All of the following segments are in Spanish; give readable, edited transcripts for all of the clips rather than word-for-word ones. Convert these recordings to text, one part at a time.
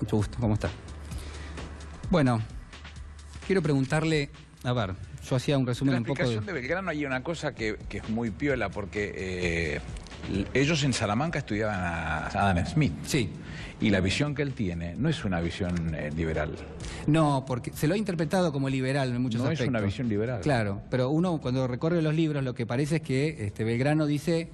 Mucho gusto, ¿cómo está? Bueno, quiero preguntarle, a ver, yo hacía un resumen un poco de... La explicación de Belgrano hay una cosa que es muy piola, porque ellos en Salamanca estudiaban a Adam Smith. Sí. Y la visión que él tiene no es una visión liberal. No, porque se lo ha interpretado como liberal en muchos aspectos. No es una visión liberal. Claro, pero uno cuando recorre los libros lo que parece es que Belgrano dice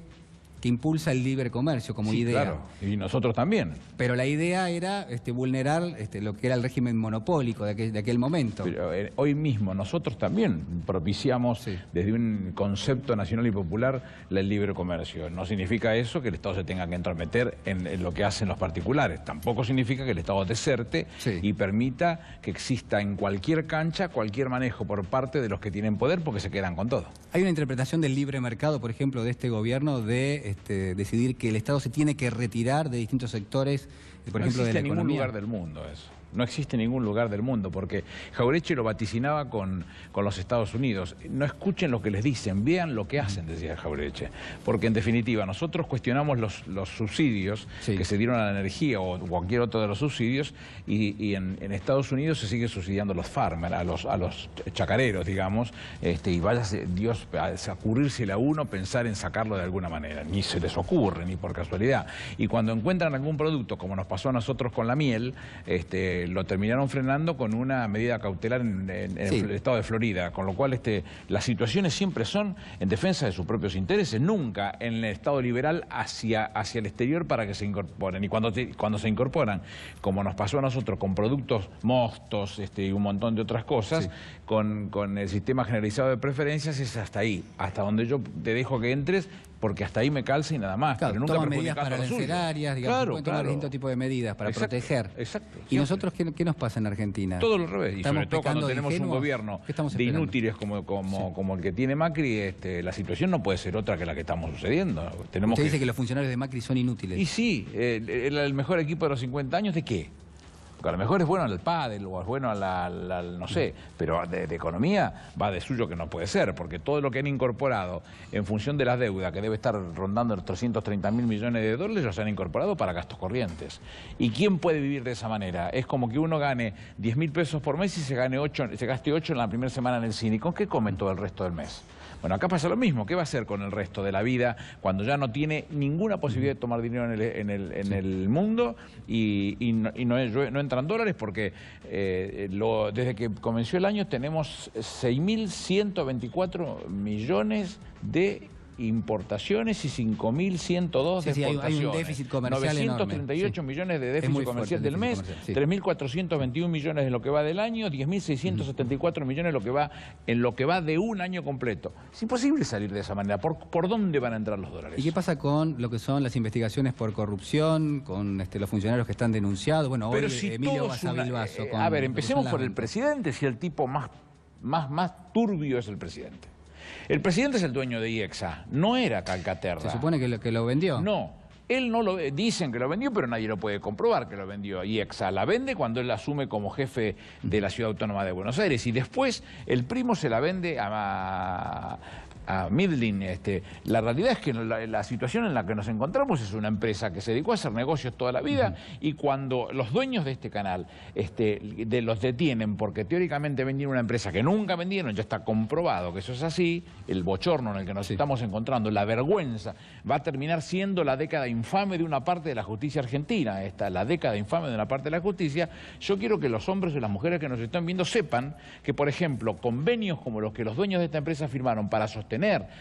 que impulsa el libre comercio como idea. Claro, y nosotros también. Pero la idea era vulnerar lo que era el régimen monopólico de aquel momento. Pero hoy mismo nosotros también propiciamos desde un concepto nacional y popular el libre comercio. No significa eso que el Estado se tenga que entrometer en lo que hacen los particulares. Tampoco significa que el Estado deserte y permita que exista en cualquier cancha cualquier manejo por parte de los que tienen poder, porque se quedan con todo. Hay una interpretación del libre mercado, por ejemplo, de este gobierno de decidir que el Estado se tiene que retirar de distintos sectores, por ejemplo, de la economía. No existe en ningún lugar del mundo eso. No existe en ningún lugar del mundo, porque Jauretche lo vaticinaba con los Estados Unidos. No escuchen lo que les dicen, vean lo que hacen, decía Jauretche. Porque en definitiva nosotros cuestionamos los subsidios que se dieron a la energía o cualquier otro de los subsidios, y en Estados Unidos se sigue subsidiando a los farmers, a los chacareros, digamos, y váyase Dios a ocurrírsele a uno pensar en sacarlo de alguna manera. Ni se les ocurre, ni por casualidad. Y cuando encuentran algún producto, como nos pasó a nosotros con la miel, lo terminaron frenando con una medida cautelar en el estado de Florida, con lo cual las situaciones siempre son en defensa de sus propios intereses, nunca en el estado liberal hacia el exterior para que se incorporen. Y cuando se incorporan, como nos pasó a nosotros con productos mostos y un montón de otras cosas, con el sistema generalizado de preferencias, es hasta ahí, hasta donde yo te dejo que entres, porque hasta ahí me calza y nada más. Claro, pero nunca toman medidas paralencerarias, digamos, pueden tomar distintos tipos de medidas para proteger. Exacto. ¿Y nosotros qué nos pasa en Argentina? Todo lo revés. Y sobre todo cuando tenemos un gobierno de inútiles como el que tiene Macri, la situación no puede ser otra que la que estamos sucediendo. Usted dice que los funcionarios de Macri son inútiles. Y sí, el mejor equipo de los 50 años, ¿de qué? A lo mejor es bueno al pádel o es bueno no sé, pero de economía va de suyo que no puede ser, porque todo lo que han incorporado en función de la deuda, que debe estar rondando los 330.000 millones de dólares, los han incorporado para gastos corrientes. ¿Y quién puede vivir de esa manera? Es como que uno gane 10.000 pesos por mes y se gaste 8 en la primera semana en el cine. ¿Con qué comen todo el resto del mes? Bueno, acá pasa lo mismo. ¿Qué va a hacer con el resto de la vida cuando ya no tiene ninguna posibilidad de tomar dinero en el mundo y no entran dólares? Porque desde que comenzó el año tenemos 6.124 millones de importaciones y 5.102 de exportaciones. Hay un déficit comercial 938 millones de déficit comercial del mes, 3.421 millones en lo que va del año, 10.674 millones en lo que va de un año completo. Es imposible salir de esa manera. ¿Por dónde van a entrar los dólares? ¿Y qué pasa con lo que son las investigaciones por corrupción, con los funcionarios que están denunciados? Bueno, hoy Emilio Gazavilbaso. A ver, empecemos por el presidente, si el tipo más turbio es el presidente. El presidente es el dueño de IEXA, no era Calcaterra. ¿Se supone que lo vendió? No, él no lo dicen que lo vendió, pero nadie lo puede comprobar que lo vendió. IEXA la vende cuando él la asume como jefe de la Ciudad Autónoma de Buenos Aires, y después el primo se la vende a Midlin. La realidad es que la situación en la que nos encontramos es una empresa que se dedicó a hacer negocios toda la vida, y cuando los dueños de este canal los detienen porque teóricamente vendieron una empresa que nunca vendieron, ya está comprobado que eso es así, el bochorno en el que nos estamos encontrando, la vergüenza, va a terminar siendo la década infame de una parte de la justicia argentina, la década infame de una parte de la justicia. Yo quiero que los hombres y las mujeres que nos están viendo sepan que, por ejemplo, convenios como los que los dueños de esta empresa firmaron para sostener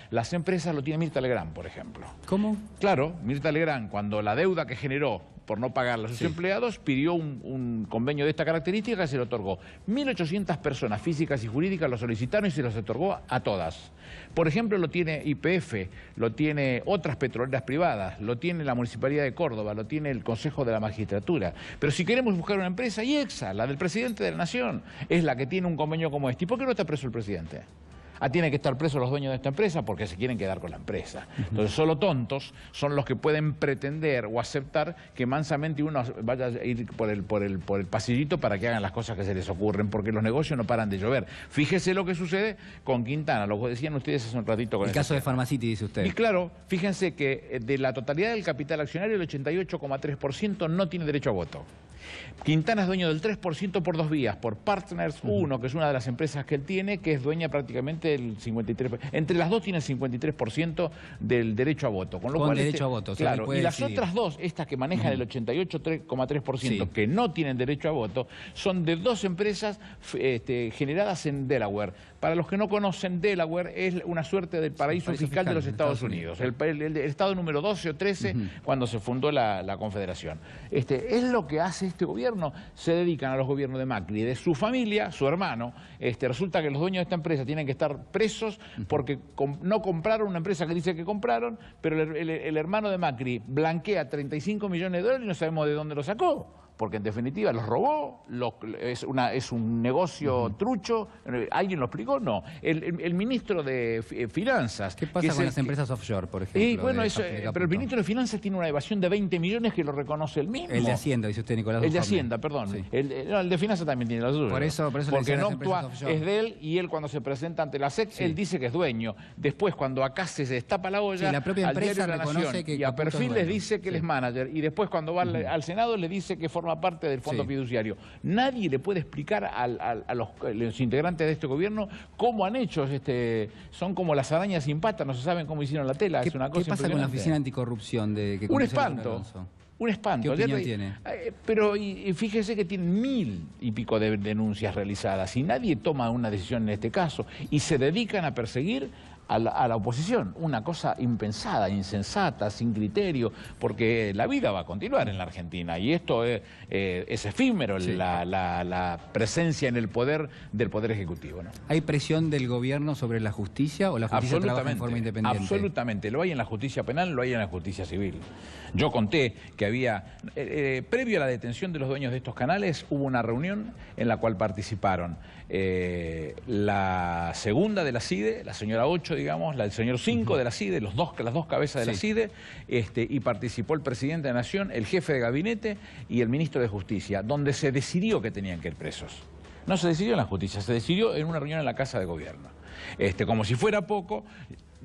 las empresas, lo tiene Mirta Legrand, por ejemplo. ¿Cómo? Claro, Mirta Legrand, cuando la deuda que generó por no pagarle a sus empleados, pidió un convenio de esta característica y se lo otorgó. 1.800 personas físicas y jurídicas lo solicitaron y se los otorgó a todas. Por ejemplo, lo tiene YPF, lo tiene otras petroleras privadas, lo tiene la Municipalidad de Córdoba, lo tiene el Consejo de la Magistratura. Pero si queremos buscar una empresa, IEXA, la del presidente de la Nación, es la que tiene un convenio como este. ¿Y por qué no está preso el presidente? Tienen que estar presos los dueños de esta empresa porque se quieren quedar con la empresa. Entonces solo tontos son los que pueden pretender o aceptar que mansamente uno vaya a ir por el pasillito para que hagan las cosas que se les ocurren, porque los negocios no paran de llover. Fíjese lo que sucede con Quintana, lo que decían ustedes hace un ratito con el caso de Pharmacity, dice usted. Y claro, fíjense que de la totalidad del capital accionario, el 88,3% no tiene derecho a voto. Quintana es dueño del 3% por dos vías, por Partners 1, que es una de las empresas que él tiene, que es dueña prácticamente del 53%. Entre las dos tiene el 53% del derecho a voto. Con lo cual derecho a voto. Claro, y las otras dos, estas que manejan el 88,3%, que no tienen derecho a voto, son de dos empresas generadas en Delaware. Para los que no conocen, Delaware es una suerte del paraíso fiscal de los Estados Unidos. El estado número 12 o 13 cuando se fundó la Confederación. Es lo que hace este gobierno. Se dedican a los gobiernos de Macri, de su familia, su hermano. Resulta que los dueños de esta empresa tienen que estar presos porque no compraron una empresa que dice que compraron, pero el hermano de Macri blanquea 35 millones de dólares y no sabemos de dónde lo sacó. Porque en definitiva los robó, es un negocio trucho. ¿Alguien lo explicó? No. El ministro de Finanzas... ¿Qué pasa con las empresas offshore, por ejemplo? Y bueno, pero el ministro de Finanzas tiene una evasión de 20 millones que lo reconoce él mismo. El de Hacienda, dice usted, Nicolás. El de Hacienda, perdón. Sí. El de Finanzas también tiene la suya. Por eso porque no actúa, es de él, y él cuando se presenta ante la SEC, él dice que es dueño. Después, cuando acá se destapa la olla, la propia empresa reconoce que y a Perfil les dice que él es manager, y después cuando va al Senado le dice que forma parte del fondo fiduciario. Nadie le puede explicar a los integrantes de este gobierno cómo han hecho, son como las arañas sin patas, no se saben cómo hicieron la tela. Es una cosa ¿Qué pasa con la Oficina Anticorrupción? Un espanto. Un espanto. ¿Qué opinión tiene? Pero fíjese que tienen 1000 y pico de denuncias realizadas y nadie toma una decisión en este caso y se dedican a perseguir a la oposición. Una cosa impensada, insensata, sin criterio, porque la vida va a continuar en la Argentina y esto es efímero, la presencia en el poder del Poder Ejecutivo, ¿no? ¿Hay presión del gobierno sobre la justicia o la justicia trabaja en forma independiente? Absolutamente. Lo hay en la justicia penal, lo hay en la justicia civil. Yo conté que había, previo a la detención de los dueños de estos canales, hubo una reunión en la cual participaron la segunda de la CIDE, la señora 8, digamos, el señor 5 de la CIDE, las dos cabezas de la CIDE, y participó el presidente de la Nación, el jefe de gabinete y el ministro de Justicia, donde se decidió que tenían que ir presos. No se decidió en la justicia, se decidió en una reunión en la Casa de Gobierno. Como si fuera poco,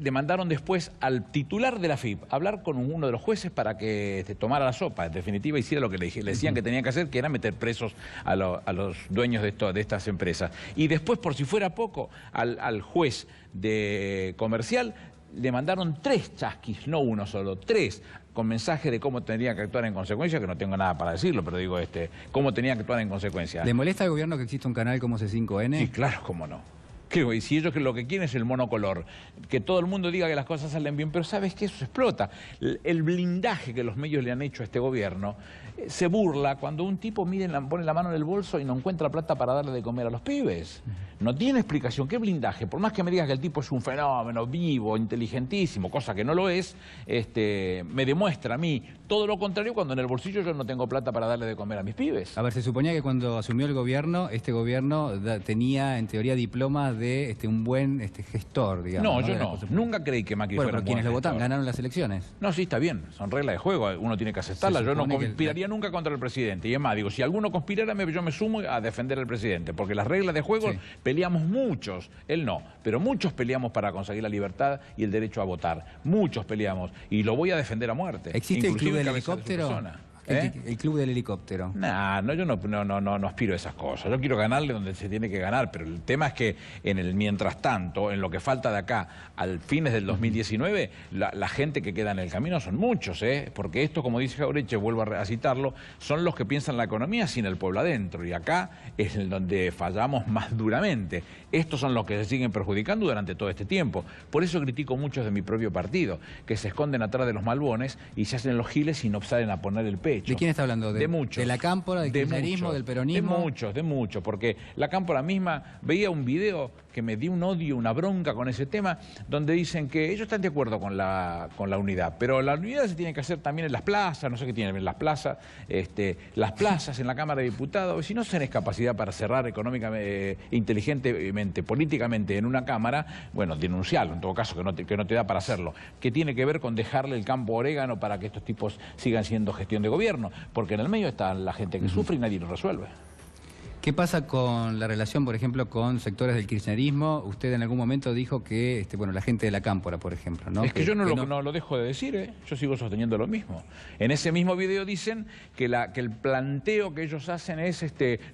le mandaron después al titular de la FIP a hablar con uno de los jueces para que tomara la sopa, en definitiva hiciera lo que le decían que tenía que hacer, que era meter presos a los dueños de estas empresas. Y después, por si fuera poco, al juez de comercial le mandaron 3 chasquis, no uno solo, 3, con mensaje de cómo tendría que actuar en consecuencia, que no tengo nada para decirlo, pero digo, cómo tenía que actuar en consecuencia. ¿Le molesta al gobierno que exista un canal como C5N? Sí, claro, cómo no. Y si ellos lo que quieren es el monocolor, que todo el mundo diga que las cosas salen bien, pero ¿sabes qué? Eso explota. El blindaje que los medios le han hecho a este gobierno se burla cuando un tipo pone la mano en el bolso y no encuentra plata para darle de comer a los pibes. No tiene explicación. ¿Qué blindaje? Por más que me digas que el tipo es un fenómeno vivo, inteligentísimo, cosa que no lo es, me demuestra a mí todo lo contrario cuando en el bolsillo yo no tengo plata para darle de comer a mis pibes. A ver, se suponía que cuando asumió el gobierno, este gobierno tenía en teoría diplomas de un buen gestor, digamos. No, yo no. Nunca creí que Macri fuera un buen quienes lo votaron, gestor. ganaron las elecciones. No, sí, está bien. Son reglas de juego. Uno tiene que aceptarlas. Yo no conspiraría nunca contra el presidente. Y es más, digo, si alguno conspirara, yo me sumo a defender al presidente. Porque las reglas de juego peleamos muchos. Él no. Pero muchos peleamos para conseguir la libertad y el derecho a votar. Muchos peleamos. Y lo voy a defender a muerte. ¿Existe el club del helicóptero? El club del helicóptero. No, yo no aspiro a esas cosas. Yo quiero ganarle donde se tiene que ganar, pero el tema es que en el mientras tanto, en lo que falta de acá al fines del 2019, la gente que queda en el camino son muchos, porque esto, como dice Jauretche, vuelvo a citarlo, son los que piensan la economía sin el pueblo adentro, y acá es en donde fallamos más duramente. Estos son los que se siguen perjudicando durante todo este tiempo. Por eso critico muchos de mi propio partido, que se esconden atrás de los malbones y se hacen los giles y no salen a poner el pecho. ¿De quién está hablando? De muchos. ¿De la Cámpora, del kirchnerismo, del peronismo? De muchos, porque la Cámpora misma veía un video que me dio un odio, una bronca con ese tema, donde dicen que ellos están de acuerdo con la unidad, pero la unidad se tiene que hacer también en las plazas, no sé qué tienen en las plazas, en la Cámara de Diputados. Si no tenés capacidad para cerrar económicamente, inteligentemente, políticamente en una Cámara, bueno, denunciarlo, en todo caso, que no te da para hacerlo. ¿Qué tiene que ver con dejarle el campo orégano para que estos tipos sigan siendo gestión de gobierno? Porque en el medio está la gente que sufre y nadie lo resuelve. ¿Qué pasa con la relación, por ejemplo, con sectores del kirchnerismo? Usted en algún momento dijo que, bueno, la gente de la Cámpora, por ejemplo, ¿no? Es que yo no lo dejo de decir, ¿eh? Yo sigo sosteniendo lo mismo. En ese mismo video dicen que el planteo que ellos hacen es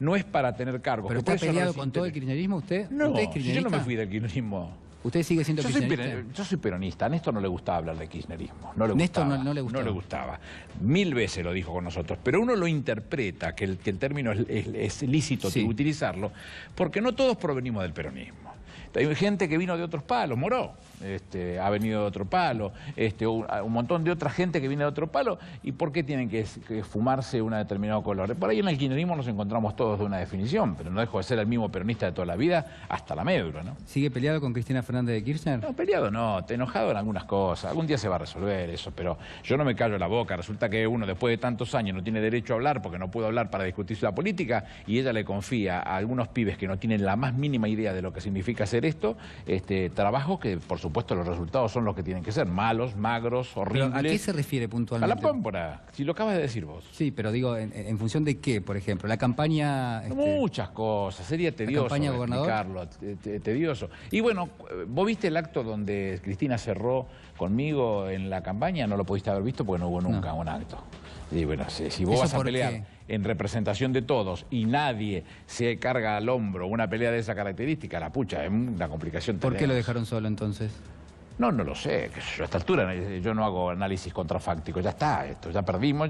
no es para tener cargos. ¿Pero está peleado con todo el kirchnerismo usted? No, ¿Usted es yo no me fui del kirchnerismo. ¿Usted sigue siendo kirchnerista? Yo soy peronista. A Néstor no le gustaba hablar de kirchnerismo. No le Néstor gustaba. no le gustaba. No le gustaba. 1000 veces lo dijo con nosotros. Pero uno lo interpreta, que el término es lícito utilizarlo, porque no todos provenimos del peronismo. Hay gente que vino de otros palos, Moró ha venido de otro palo, un montón de otra gente que viene de otro palo, ¿y por qué tienen que fumarse un determinado color? Por ahí en el kirchnerismo nos encontramos todos de una definición, pero no dejo de ser el mismo peronista de toda la vida hasta la médula, ¿no? ¿Sigue peleado con Cristina Fernández de Kirchner? No, peleado no, enojado en algunas cosas, algún día se va a resolver eso, pero yo no me callo la boca. Resulta que uno después de tantos años no tiene derecho a hablar porque no puede hablar para discutir la política, y ella le confía a algunos pibes que no tienen la más mínima idea de lo que significa hacer esto, trabajos que por supuesto los resultados son los que tienen que ser, malos, magros, horribles. ¿Pero a qué se refiere puntualmente? A la pólvora, si lo acabas de decir vos. Sí, pero digo, ¿en función de qué, por ejemplo? La campaña... Muchas cosas, sería tedioso explicarlo, tedioso. Y bueno, vos viste el acto donde Cristina cerró conmigo en la campaña, no lo pudiste haber visto porque no hubo nunca un acto. Y bueno, si vos vas a pelear en representación de todos y nadie se carga al hombro una pelea de esa característica, la pucha, es una complicación. ¿Por qué lo dejaron solo entonces? No lo sé, a esta altura yo no hago análisis contrafáctico, ya está, ya perdimos,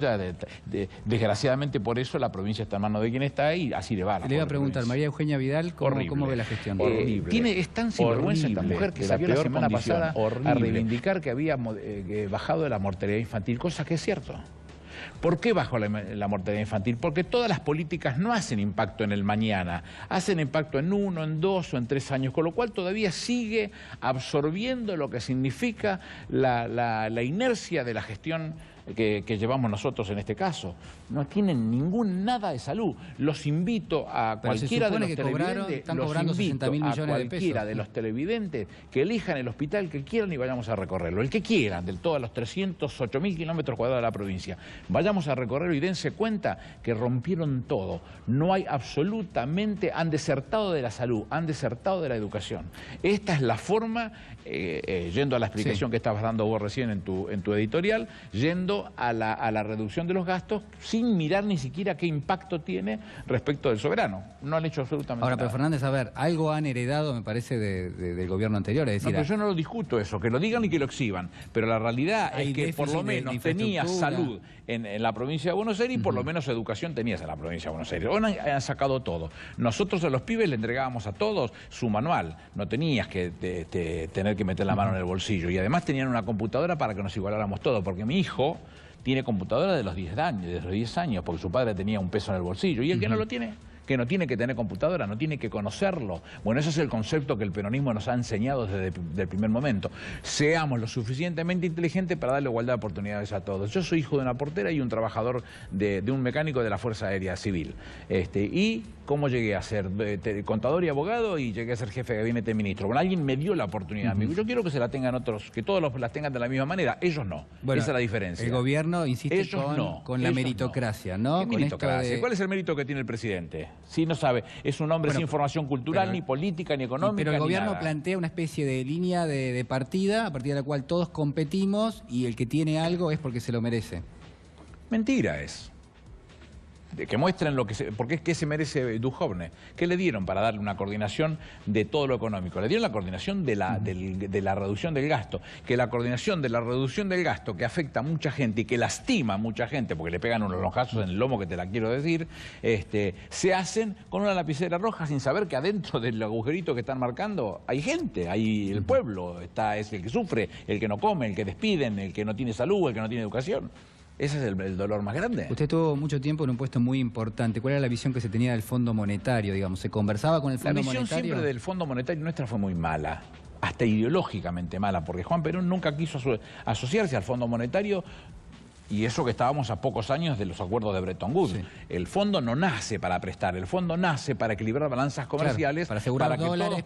desgraciadamente por eso la provincia está en manos de quien está y así le va. Le iba a preguntar, María Eugenia Vidal, ¿cómo ve la gestión? Es tan sinvergüenza esta mujer que salió la semana pasada a reivindicar que había bajado la mortalidad infantil, cosa que es cierto. ¿Por qué bajó la mortalidad infantil? Porque todas las políticas no hacen impacto en el mañana, hacen impacto en 1, en 2 o en 3 años, con lo cual todavía sigue absorbiendo lo que significa la inercia de la gestión que llevamos nosotros en este caso. No tienen nada de salud. Los invito a cualquiera de los televidentes, de los televidentes que elijan el hospital que quieran y vayamos a recorrerlo. El que quieran, de todos los 308.000 kilómetros cuadrados de la provincia. Vayamos a recorrerlo y dense cuenta que rompieron todo. No hay absolutamente, han desertado de la salud, han desertado de la educación. Esta es la forma, yendo a la explicación que estabas dando vos recién en tu editorial, yendo a la reducción de los gastos sin mirar ni siquiera qué impacto tiene respecto del soberano. No han hecho absolutamente nada. Ahora, pero Fernández, a ver, algo han heredado, me parece, del gobierno anterior. Es decir, no, pero yo no lo discuto eso, que lo digan y que lo exhiban. Pero la realidad es que por lo menos tenías salud en la provincia de Buenos Aires y por lo menos educación tenías en la provincia de Buenos Aires. Hoy han sacado todo. Nosotros a los pibes le entregábamos a todos su manual. No tenías que tener que meter la mano en el bolsillo. Y además tenían una computadora para que nos igualáramos todos, porque mi hijo tiene computadora de los 10 años, porque su padre tenía un peso en el bolsillo. ¿Y el que no lo tiene? Que no tiene que tener computadora, no tiene que conocerlo. Bueno, ese es el concepto que el peronismo nos ha enseñado desde el primer momento. Seamos lo suficientemente inteligentes para darle igualdad de oportunidades a todos. Yo soy hijo de una portera y un trabajador de un mecánico de la Fuerza Aérea Civil. Y ¿cómo llegué a ser contador y abogado y llegué a ser jefe de gabinete de ministro? Bueno, alguien me dio la oportunidad. Yo quiero que se la tengan otros, que todos las tengan de la misma manera. Ellos no. Bueno, esa es la diferencia. El gobierno insiste con la meritocracia, ¿no? ¿Qué meritocracia? ¿Cuál es el mérito que tiene el presidente? Si no sabe, es un hombre sin formación cultural, ni política, ni económica, pero el gobierno nada. Plantea una especie de línea de partida, a partir de la cual todos competimos y el que tiene algo es porque se lo merece. Mentira es. Que muestren lo que porque es que se merece Duhovne. ¿Qué le dieron para darle una coordinación de todo lo económico? Le dieron la coordinación de la reducción del gasto. Que la coordinación de la reducción del gasto, que afecta a mucha gente y que lastima a mucha gente, porque le pegan unos lonjazos en el lomo, que te la quiero decir, se hacen con una lapicera roja sin saber que adentro del agujerito que están marcando hay gente, hay el pueblo, es el que sufre, el que no come, el que despiden, el que no tiene salud, el que no tiene educación. Ese es el dolor más grande. Usted estuvo mucho tiempo en un puesto muy importante. ¿Cuál era la visión que se tenía del Fondo Monetario, digamos? ¿Se conversaba con el Fondo Monetario? La visión siempre del Fondo Monetario nuestra fue muy mala, hasta ideológicamente mala, porque Juan Perón nunca quiso asociarse al Fondo Monetario Y eso que estábamos a pocos años de los acuerdos de Bretton Woods. Sí. El fondo no nace para prestar, el fondo nace para equilibrar balanzas comerciales, claro, para asegurar dólares,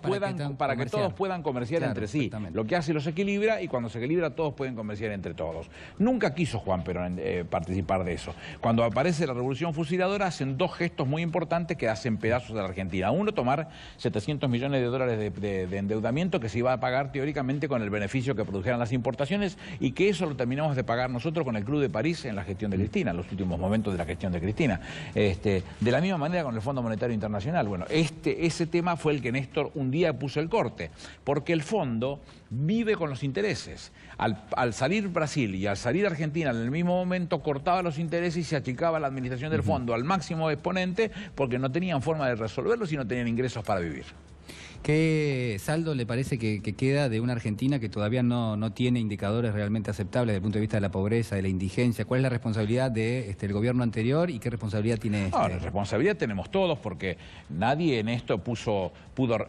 para que todos puedan comerciar entre sí. Lo que hace los equilibra, y cuando se equilibra todos pueden comerciar entre todos. Nunca quiso Juan Perón participar de eso. Cuando aparece la revolución fusiladora hacen dos gestos muy importantes que hacen pedazos a la Argentina. Uno, tomar 700 millones de dólares de endeudamiento que se iba a pagar teóricamente con el beneficio que produjeran las importaciones, y que eso lo terminamos de pagar nosotros con el Club de París en la gestión de Cristina, en los últimos momentos de la gestión de Cristina. De la misma manera con el Fondo Monetario Internacional. Bueno, ese tema fue el que Néstor un día puso el corte, porque el fondo vive con los intereses. Al salir Brasil y al salir Argentina en el mismo momento, cortaba los intereses y se achicaba la administración del fondo al máximo exponente, porque no tenían forma de resolverlos y no tenían ingresos para vivir. ¿Qué saldo le parece que queda de una Argentina que todavía no tiene indicadores realmente aceptables desde el punto de vista de la pobreza, de la indigencia? ¿Cuál es la responsabilidad del gobierno anterior y qué responsabilidad tiene este? No, la responsabilidad tenemos todos, porque nadie en esto pudo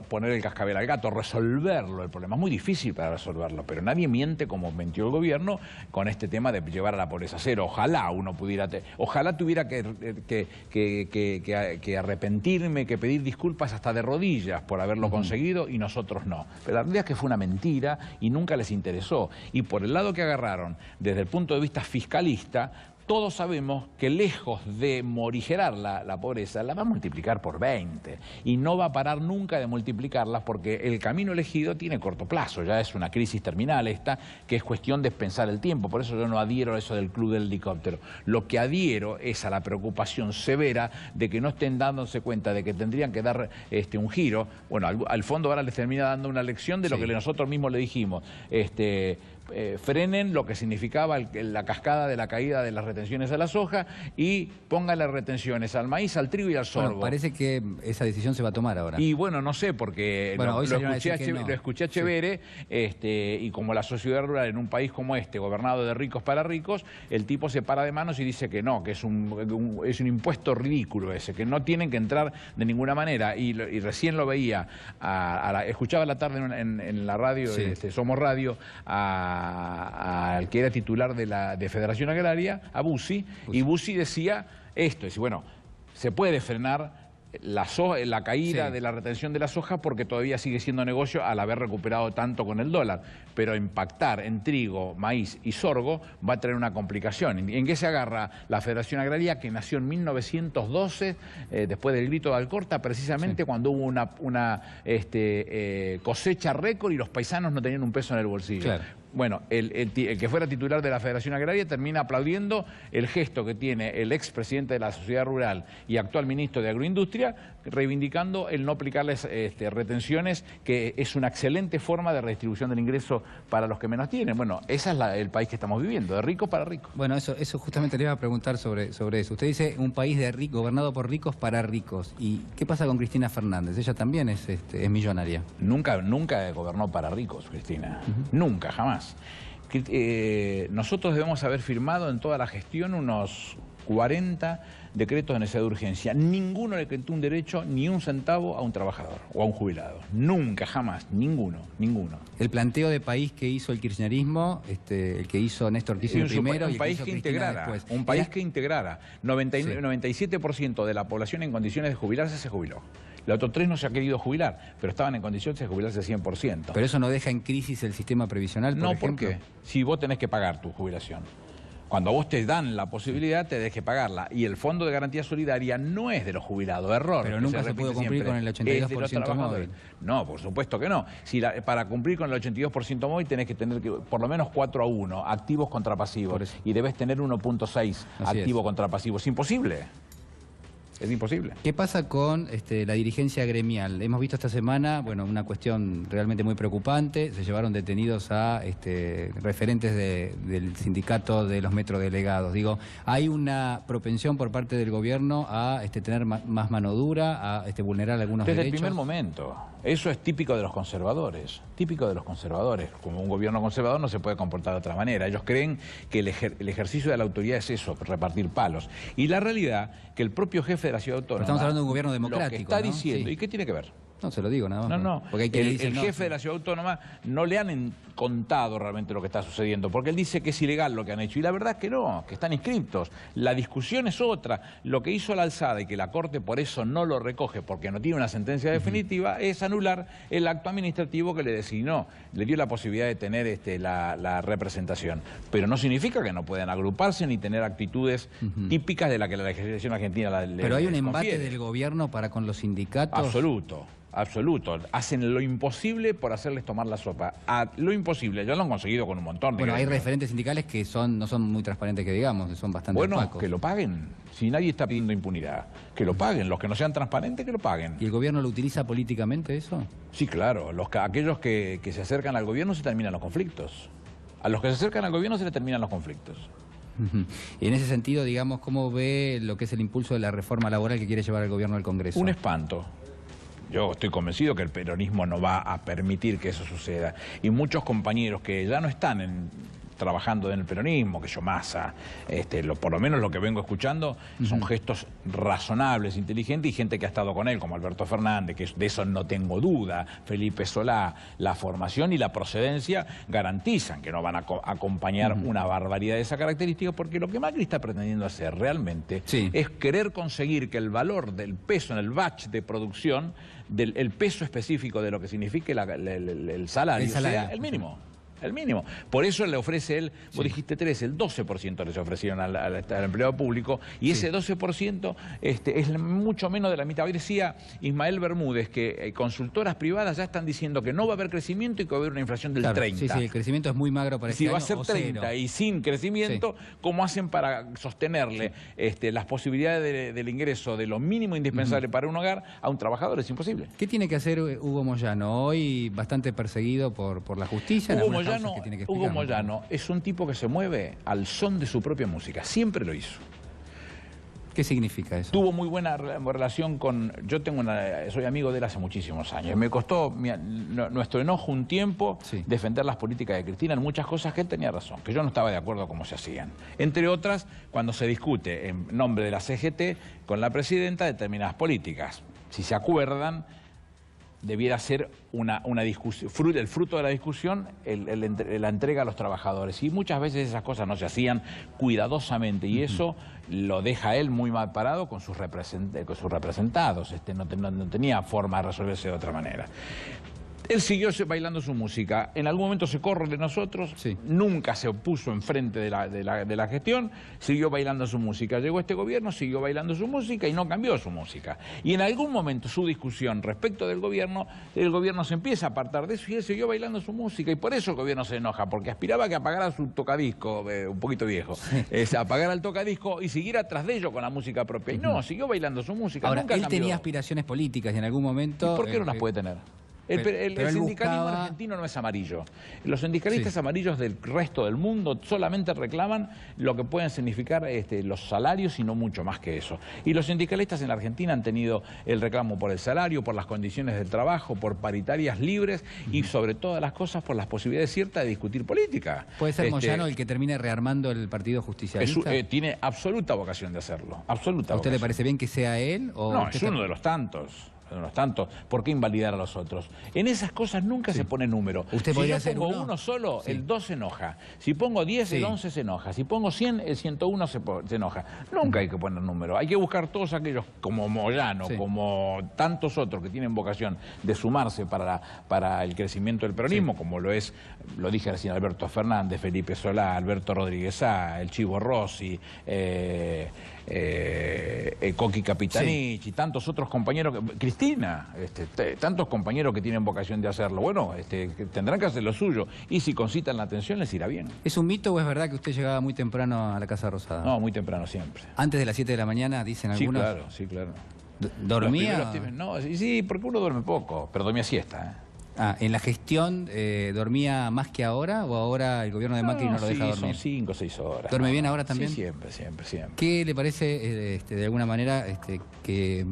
poner el cascabel al gato, resolverlo. El problema es muy difícil para resolverlo, pero nadie miente como mintió el gobierno con este tema de llevar a la pobreza cero. Ojalá uno pudiera, ojalá tuviera que arrepentirme, que pedir disculpas hasta de rodillas por haberlo conseguido, y nosotros no. Pero la realidad es que fue una mentira y nunca les interesó. Y por el lado que agarraron, desde el punto de vista fiscalista, todos sabemos que lejos de morigerar la pobreza, la va a multiplicar por 20. Y no va a parar nunca de multiplicarlas, porque el camino elegido tiene corto plazo. Ya es una crisis terminal esta, que es cuestión de pensar el tiempo. Por eso yo no adhiero a eso del club del helicóptero. Lo que adhiero es a la preocupación severa de que no estén dándose cuenta de que tendrían que dar un giro. Bueno, al fondo ahora les termina dando una lección de lo que nosotros mismos le dijimos. Frenen lo que significaba la cascada de la caída de las retenciones a la soja y pónganle retenciones al maíz, al trigo y al sorgo. Bueno, parece que esa decisión se va a tomar ahora. Y bueno, no sé, porque lo escuché a Chevere, y como la sociedad rural en un país como este, gobernado de ricos para ricos, el tipo se para de manos y dice que no, que es un impuesto ridículo ese, que no tienen que entrar de ninguna manera. Y recién lo veía, escuchaba a la tarde en la radio, Somos Radio, al que era titular de Federación Agraria, a Bussi, y Bussi decía esto, dice, bueno, se puede frenar la caída de la retención de la soja porque todavía sigue siendo negocio al haber recuperado tanto con el dólar, pero impactar en trigo, maíz y sorgo va a tener una complicación. ¿En qué se agarra la Federación Agraria, que nació en 1912, después del grito de Alcorta, precisamente cuando hubo una cosecha récord y los paisanos no tenían un peso en el bolsillo? Claro. Bueno, el que fuera titular de la Federación Agraria termina aplaudiendo el gesto que tiene el expresidente de la Sociedad Rural y actual ministro de Agroindustria, reivindicando el no aplicarles retenciones, que es una excelente forma de redistribución del ingreso para los que menos tienen. Bueno, ese es el país que estamos viviendo, de ricos para ricos. Bueno, eso justamente le iba a preguntar sobre eso. Usted dice un país gobernado por ricos para ricos. ¿Y qué pasa con Cristina Fernández? Ella también es millonaria. Nunca gobernó para ricos, Cristina. Nunca, jamás. Nosotros debemos haber firmado en toda la gestión unos 40 decretos de necesidad de urgencia. Ninguno le quitó un derecho ni un centavo a un trabajador o a un jubilado. Nunca, jamás, ninguno. El planteo de país que hizo el kirchnerismo, el que hizo Néstor Kirchner primero, un país que integrara, un país que integrara. 97% de la población en condiciones de jubilarse se jubiló. El otro 3 no se ha querido jubilar, pero estaban en condiciones de jubilarse 100%. ¿Pero eso no deja en crisis el sistema previsional, por ejemplo? No, ¿por qué? Si vos tenés que pagar tu jubilación. Cuando a vos te dan la posibilidad, te tenés que pagarla. Y el Fondo de Garantía Solidaria no es de los jubilados, error. Pero nunca se pudo cumplir con el 82% móvil. No, por supuesto que no. Para cumplir con el 82% móvil tenés que tener por lo menos 4-1, activos contra pasivos. Y debes tener 1.6 activo contra pasivo. Es imposible. Es imposible. ¿Qué pasa con la dirigencia gremial? Hemos visto esta semana, una cuestión realmente muy preocupante. Se llevaron detenidos a referentes del sindicato de los metrodelegados. Digo, ¿hay una propensión por parte del gobierno a tener más mano dura, a vulnerar algunos derechos? Desde el primer momento. Eso es típico de los conservadores. Típico de los conservadores. Como un gobierno conservador no se puede comportar de otra manera. Ellos creen que el ejercicio de la autoridad es eso, repartir palos. Y la realidad que el propio jefe de la ciudad autónoma... Pero estamos hablando de un gobierno democrático, lo que está diciendo, ¿y qué tiene que ver? No, se lo digo nada más. No. Porque hay quien dice, el jefe de la ciudad autónoma no le han contado realmente lo que está sucediendo, porque él dice que es ilegal lo que han hecho, y la verdad es que no, que están inscriptos. La discusión es otra. Lo que hizo la alzada y que la Corte por eso no lo recoge, porque no tiene una sentencia definitiva, es anular el acto administrativo que le designó, le dio la posibilidad de tener la representación. Pero no significa que no puedan agruparse ni tener actitudes típicas de la que la legislación argentina Pero hay un les embate confiere. del gobierno para con los sindicatos. Absoluto. Hacen lo imposible por hacerles tomar la sopa. Lo imposible. Ya lo han conseguido con un montón de... Bueno, hay referentes sindicales que no son muy transparentes, que digamos, son bastante opacos. Que lo paguen. Si nadie está pidiendo impunidad, que lo paguen. Los que no sean transparentes, que lo paguen. ¿Y el gobierno lo utiliza políticamente eso? Sí, claro. Aquellos que se acercan al gobierno se terminan los conflictos. A los que se acercan al gobierno se les terminan los conflictos. Y en ese sentido, digamos, ¿cómo ve lo que es el impulso de la reforma laboral que quiere llevar el gobierno al Congreso? Un espanto. Yo estoy convencido que el peronismo no va a permitir que eso suceda. Y muchos compañeros que ya no están trabajando en el peronismo, que yo Massa, por lo menos lo que vengo escuchando, son gestos razonables, inteligentes, y gente que ha estado con él, como Alberto Fernández, que de eso no tengo duda, Felipe Solá. La formación y la procedencia garantizan que no van a acompañar una barbaridad de esa característica, porque lo que Macri está pretendiendo hacer realmente es querer conseguir que el valor del peso en el batch de producción, el peso específico de lo que signifique el salario, sea el mínimo. El mínimo. Por eso le ofrece él, vos dijiste 13, el 12% les ofrecieron al empleado público, y ese 12% es mucho menos de la mitad. Hoy decía Ismael Bermúdez que consultoras privadas ya están diciendo que no va a haber crecimiento y que va a haber una inflación del 30. Sí, el crecimiento es muy magro para este año. Si va a ser 30 cero. y sin crecimiento, ¿cómo hacen para sostenerle las posibilidades del ingreso de lo mínimo indispensable para un hogar a un trabajador? Es imposible. ¿Qué tiene que hacer Hugo Moyano? Hoy bastante perseguido por la justicia. Hugo Moyano es un tipo que se mueve al son de su propia música, siempre lo hizo. ¿Qué significa eso? Tuvo muy buena relación con... soy amigo de él hace muchísimos años. Me costó nuestro enojo un tiempo defender las políticas de Cristina en muchas cosas que él tenía razón, que yo no estaba de acuerdo cómo se hacían. Entre otras, cuando se discute en nombre de la CGT con la presidenta determinadas políticas. Si se acuerdan, debiera ser una discusión, el fruto de la discusión, la entrega a los trabajadores. Y muchas veces esas cosas no se hacían cuidadosamente, y eso lo deja él muy mal parado con sus representados. No tenía forma de resolverse de otra manera. Él siguió bailando su música. En algún momento se corre de nosotros, nunca se opuso enfrente de la gestión, siguió bailando su música. Llegó este gobierno, siguió bailando su música y no cambió su música. Y en algún momento su discusión respecto del gobierno, el gobierno se empieza a apartar de eso y él siguió bailando su música. Y por eso el gobierno se enoja, porque aspiraba a que apagara su tocadisco, un poquito viejo, apagara el tocadisco y siguiera atrás de ello con la música propia. Y no, siguió bailando su música. Ahora, nunca él cambió. tenía aspiraciones políticas y en algún momento... ¿Y por qué no las puede tener? El sindicalismo argentino no es amarillo. Los sindicalistas amarillos del resto del mundo solamente reclaman lo que pueden significar los salarios y no mucho más que eso. Y los sindicalistas en la Argentina han tenido el reclamo por el salario, por las condiciones del trabajo, por paritarias libres y sobre todas las cosas por las posibilidades ciertas de discutir política. ¿Puede ser Moyano el que termine rearmando el Partido Justicialista? Tiene absoluta vocación de hacerlo. Absoluta. ¿A usted le parece bien que sea él? ¿O no, es uno de los tantos. ¿Por qué invalidar a los otros? En esas cosas nunca se pone número. ¿Usted si yo ser pongo uno solo, el 2 se enoja. Si pongo 10, el 11 se enoja. Si pongo 100, el 101 se enoja. Nunca hay que poner número. Hay que buscar todos aquellos, como Moyano, como tantos otros que tienen vocación de sumarse para el crecimiento del peronismo, como lo dije recién, Alberto Fernández, Felipe Solá, Alberto Rodríguez Sá, el Chivo Rossi, Coqui Capitanich y tantos otros compañeros, Cristina, tantos compañeros que tienen vocación de hacerlo. Bueno, tendrán que hacer lo suyo, y si concitan la atención les irá bien. ¿Es un mito o es verdad que usted llegaba muy temprano a la Casa Rosada? No, muy temprano siempre. ¿Antes de las 7 de la mañana, dicen algunos? Sí, claro. ¿Dormía? No, sí, porque uno duerme poco, pero dormía siesta. ¿En la gestión dormía más que ahora o ahora el gobierno de Macri no lo deja dormir? Son 5 o 6 horas. ¿Duerme bien ahora también? Sí, siempre. ¿Qué le parece, de alguna manera, que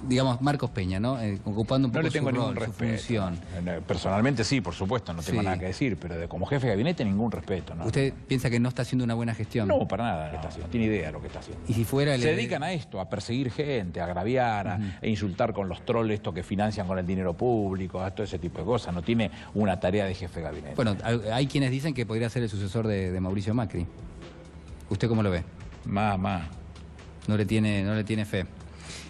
digamos, Marcos Peña, ¿no? Ocupando un poco su rol, su función. Personalmente sí, por supuesto, no tengo nada que decir, pero como jefe de gabinete ningún respeto, ¿no? ¿Usted piensa que no está haciendo una buena gestión? No, para nada, no tiene idea de lo que está haciendo. ¿Y si fuera Se dedican a esto, a perseguir gente, a agraviar, a insultar con los trolls estos que financian con el dinero público, a todo ese tipo de cosas. No tiene una tarea de jefe de gabinete. Bueno, hay quienes dicen que podría ser el sucesor de Mauricio Macri. ¿Usted cómo lo ve? Más. No le tiene fe.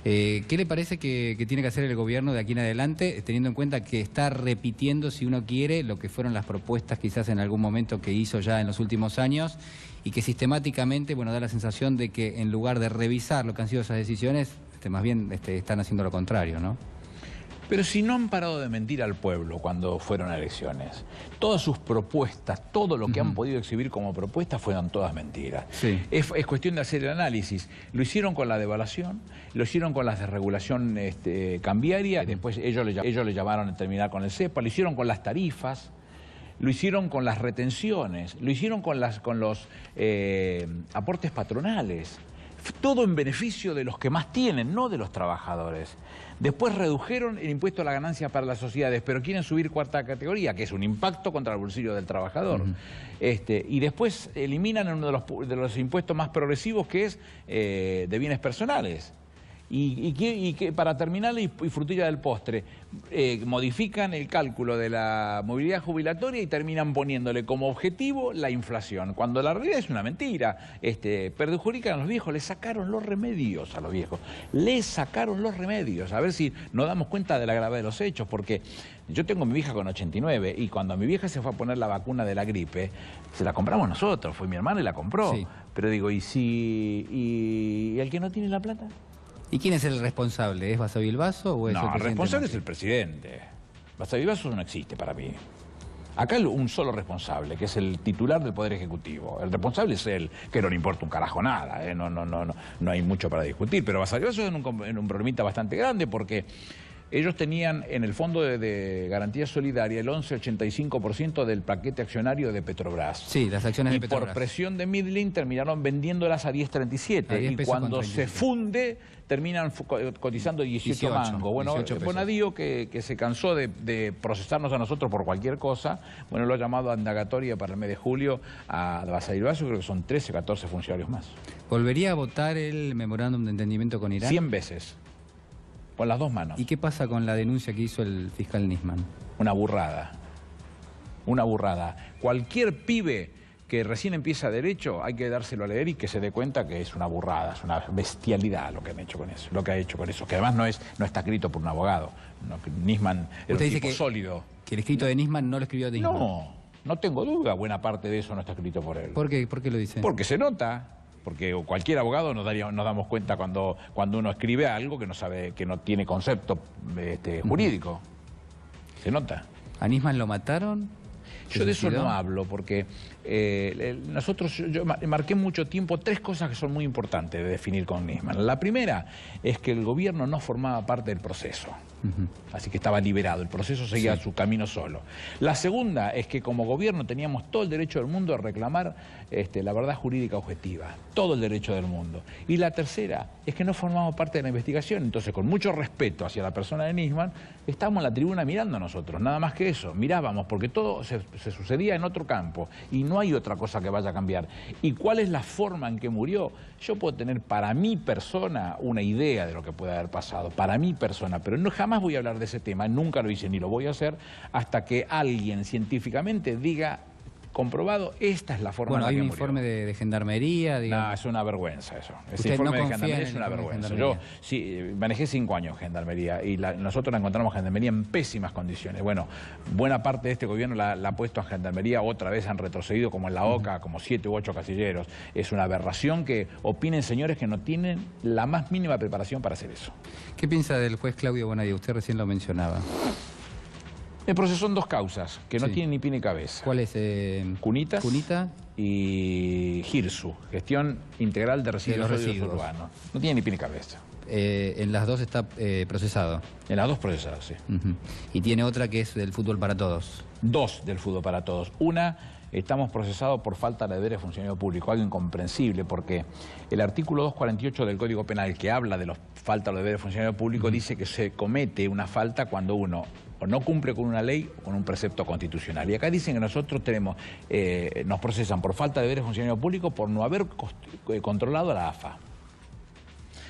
¿Qué le parece que tiene que hacer el gobierno de aquí en adelante, teniendo en cuenta que está repitiendo, si uno quiere, lo que fueron las propuestas quizás en algún momento que hizo ya en los últimos años y que sistemáticamente, bueno, da la sensación de que en lugar de revisar lo que han sido esas decisiones, más bien están haciendo lo contrario, ¿no? Pero si no han parado de mentir al pueblo cuando fueron a elecciones, todas sus propuestas, todo lo que han podido exhibir como propuestas fueron todas mentiras. Sí. Es cuestión de hacer el análisis. Lo hicieron con la devaluación, lo hicieron con la desregulación cambiaria, después ellos le llamaron a terminar con el CEPA, lo hicieron con las tarifas, lo hicieron con las retenciones, lo hicieron con los aportes patronales. Todo en beneficio de los que más tienen, no de los trabajadores. Después redujeron el impuesto a la ganancia para las sociedades, pero quieren subir cuarta categoría, que es un impacto contra el bolsillo del trabajador. Y después eliminan uno de los impuestos más progresivos, que es de bienes personales. Y que para terminar y frutilla del postre, modifican el cálculo de la movilidad jubilatoria y terminan poniéndole como objetivo la inflación, cuando la realidad es una mentira. Perjudican a los viejos, les sacaron los remedios a los viejos, les sacaron los remedios. A ver si nos damos cuenta de la gravedad de los hechos, porque yo tengo a mi vieja con 89 y cuando mi vieja se fue a poner la vacuna de la gripe, se la compramos nosotros, fue mi hermana y la compró. Sí. Pero digo, ¿y el que no tiene la plata? ¿Y quién es el responsable? ¿Es Basavilbaso o es el presidente? No, el responsable es el presidente. Basavilbaso no existe para mí. Acá hay un solo responsable, que es el titular del Poder Ejecutivo. El responsable es él, que no le importa un carajo nada, no hay mucho para discutir. Pero Basavilbaso es en un problemita bastante grande porque ellos tenían en el Fondo de Garantía Solidaria el 11,85% del paquete accionario de Petrobras. Sí, las acciones de Petrobras. Y por presión de Midland terminaron vendiéndolas a 10,37. Y cuando se funde terminan cotizando 18 mangos. Bueno, Bonadío, que se cansó de procesarnos a nosotros por cualquier cosa, bueno, lo ha llamado a indagatoria para el mes de julio a Basavilbaso, creo que son 13, 14 funcionarios más. ¿Volvería a votar el memorándum de entendimiento con Irán? 100 veces. Con las dos manos. ¿Y qué pasa con la denuncia que hizo el fiscal Nisman? Una burrada. Una burrada. Cualquier pibe que recién empieza derecho hay que dárselo a leer y que se dé cuenta que es una burrada, es una bestialidad lo que han hecho con eso, lo que ha hecho con eso, que además no está escrito por un abogado. No, Nisman era un tipo sólido. ¿Que el escrito de Nisman no lo escribió Nisman? No tengo duda, buena parte de eso no está escrito por él. ¿Por qué? ¿Por qué lo dice? Porque se nota. Porque cualquier abogado nos damos cuenta cuando uno escribe algo que no sabe, que no tiene concepto jurídico. Se nota. ¿A Nisman lo mataron? Yo de eso no hablo, porque yo marqué mucho tiempo 3 cosas que son muy importantes de definir con Nisman. La primera es que el gobierno no formaba parte del proceso. Así que estaba liberado, el proceso seguía su camino solo. La segunda es que como gobierno teníamos todo el derecho del mundo a reclamar la verdad jurídica objetiva, todo el derecho del mundo. Y la tercera es que no formamos parte de la investigación, entonces con mucho respeto hacia la persona de Nisman, estábamos en la tribuna mirando a nosotros, nada más que eso, mirábamos, porque todo se sucedía en otro campo y no hay otra cosa que vaya a cambiar. ¿Y cuál es la forma en que murió? Yo puedo tener para mi persona una idea de lo que puede haber pasado, para mi persona, pero jamás voy a hablar de ese tema, nunca lo hice ni lo voy a hacer hasta que alguien científicamente diga, comprobado, esta es la forma en la que murió. Bueno, hay un informe de gendarmería, digamos. No, es una vergüenza eso. Ese informe de gendarmería es una vergüenza. Yo manejé 5 años gendarmería y nosotros la encontramos gendarmería en pésimas condiciones. Bueno, buena parte de este gobierno la ha puesto en gendarmería, otra vez han retrocedido como en la OCA, como 7 u 8 casilleros. Es una aberración que opinen señores que no tienen la más mínima preparación para hacer eso. ¿Qué piensa del juez Claudio Bonadío? Usted recién lo mencionaba. El proceso son 2 causas, que no tienen ni pie ni cabeza. ¿Cuál es? Cunitas y GIRSU, Gestión Integral de Residuos Urbanos. No tiene ni pie ni cabeza. En las 2 está procesado. En las 2 procesadas, sí. Y tiene otra que es del fútbol para todos. 2 del fútbol para todos. Una estamos procesados por falta de deberes de funcionario público, algo incomprensible, porque el artículo 248 del Código Penal, que habla de la falta de deberes de funcionario público, dice que se comete una falta cuando uno o no cumple con una ley o con un precepto constitucional. Y acá dicen que nosotros nos procesan por falta de deberes de funcionario público por no haber controlado a la AFA.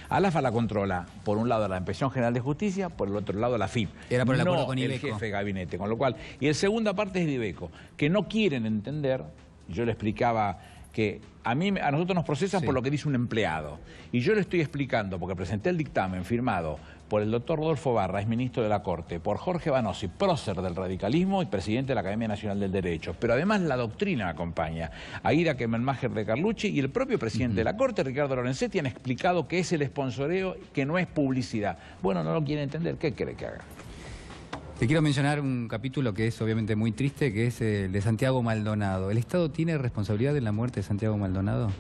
A la AFA la controla, por un lado, la Inspección General de Justicia, por el otro lado, la FIP. Era por el acuerdo con Iveco. El jefe de gabinete, con lo cual... Y la segunda parte es de Iveco, que no quieren entender, yo le explicaba que a nosotros nos procesan por lo que dice un empleado. Y yo le estoy explicando, porque presenté el dictamen firmado por el doctor Rodolfo Barra, es ministro de la Corte, por Jorge Banossi, prócer del radicalismo y presidente de la Academia Nacional del Derecho. Pero además la doctrina acompaña. Aida Kemmelmacher de Carlucci y el propio presidente de la Corte, Ricardo Lorenzetti, han explicado que es el sponsoreo, que no es publicidad. Bueno, no lo quieren entender. ¿Qué quiere que haga? Te quiero mencionar un capítulo que es obviamente muy triste, que es el de Santiago Maldonado. ¿El Estado tiene responsabilidad en la muerte de Santiago Maldonado?